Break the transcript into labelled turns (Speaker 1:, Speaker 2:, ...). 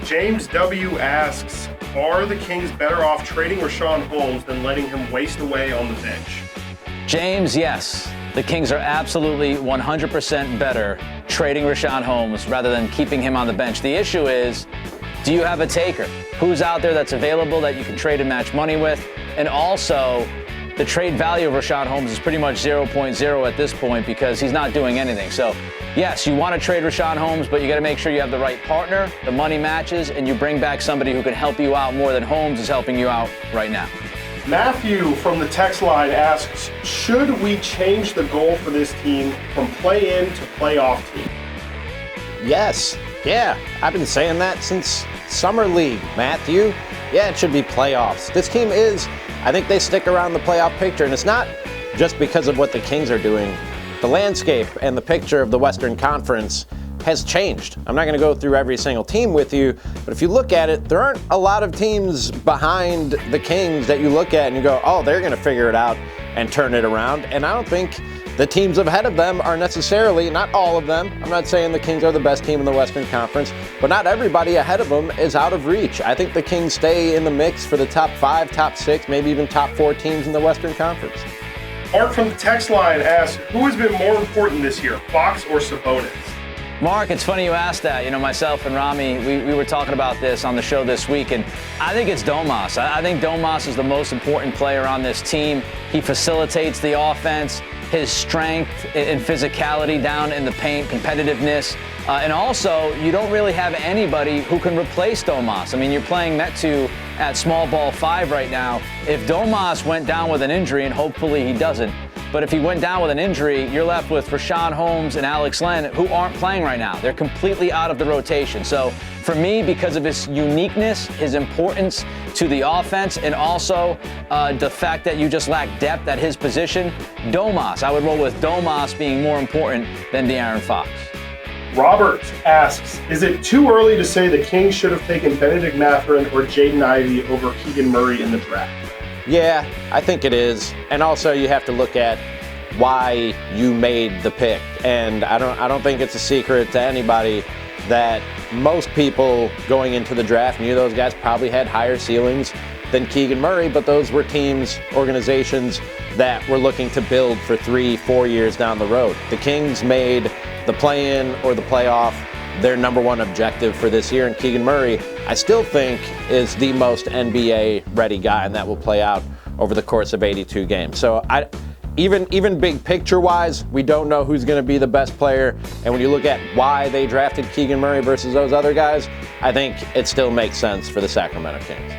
Speaker 1: James W. asks, are the Kings better off trading Richaun Holmes than letting him waste away on the bench?
Speaker 2: James, yes. The Kings are absolutely 100% better trading Richaun Holmes rather than keeping him on the bench. The issue is, do you have a taker? Who's out there that's available that you can trade and match money with? And also, the trade value of Richaun Holmes is pretty much 0.0 at this point because he's not doing anything. So, yes, you want to trade Richaun Holmes, but you got to make sure you have the right partner, the money matches, and you bring back somebody who can help you out more than Holmes is helping you out right now.
Speaker 1: Matthew from the text line asks, should we change the goal for this team from play-in to playoff team?
Speaker 3: Yes. Yeah, I've been saying that since Summer League, Matthew. Yeah, it should be playoffs. This team is, I think they stick around the playoff picture, and it's not just because of what the Kings are doing. The landscape and the picture of the Western Conference has changed. I'm not going to go through every single team with you, but if you look at it, there aren't a lot of teams behind the Kings that you look at and you go, oh, they're going to figure it out and turn it around. And I don't think the teams ahead of them are necessarily, not all of them. I'm not saying the Kings are the best team in the Western Conference, but not everybody ahead of them is out of reach. I think the Kings stay in the mix for the top 5, top 6, maybe even top 4 teams in the Western Conference.
Speaker 1: Mark from the text line asks, who has been more important this year, Fox or Sabonis?
Speaker 2: Mark, it's funny you asked that. You know, myself and Rami, we were talking about this on the show this week, and I think it's Domas. I think Domas is the most important player on this team. He facilitates the offense, his strength and physicality down in the paint, competitiveness, and also you don't really have anybody who can replace Domas. I mean, you're playing Metu at small ball 5 right now. If Domas went down with an injury, and hopefully he doesn't, but if he went down with an injury, you're left with Richaun Holmes and Alex Len, who aren't playing right now. They're completely out of the rotation. So for me, because of his uniqueness, his importance to the offense, and also the fact that you just lack depth at his position, Domas. I would roll with Domas being more important than De'Aaron Fox.
Speaker 1: Robert asks, is it too early to say the Kings should have taken Benedict Mathurin or Jaden Ivey over Keegan Murray in the draft?
Speaker 3: Yeah, I think it is. And also you have to look at why you made the pick. And I don't think it's a secret to anybody that most people going into the draft knew those guys probably had higher ceilings than Keegan Murray, but those were teams, organizations that were looking to build for 3-4 years down the road. The Kings made the play-in or the playoff their number one objective for this year, and Keegan Murray, I still think, is the most NBA-ready guy, and that will play out over the course of 82 games. So even big picture-wise, we don't know who's going to be the best player, and when you look at why they drafted Keegan Murray versus those other guys, I think it still makes sense for the Sacramento Kings.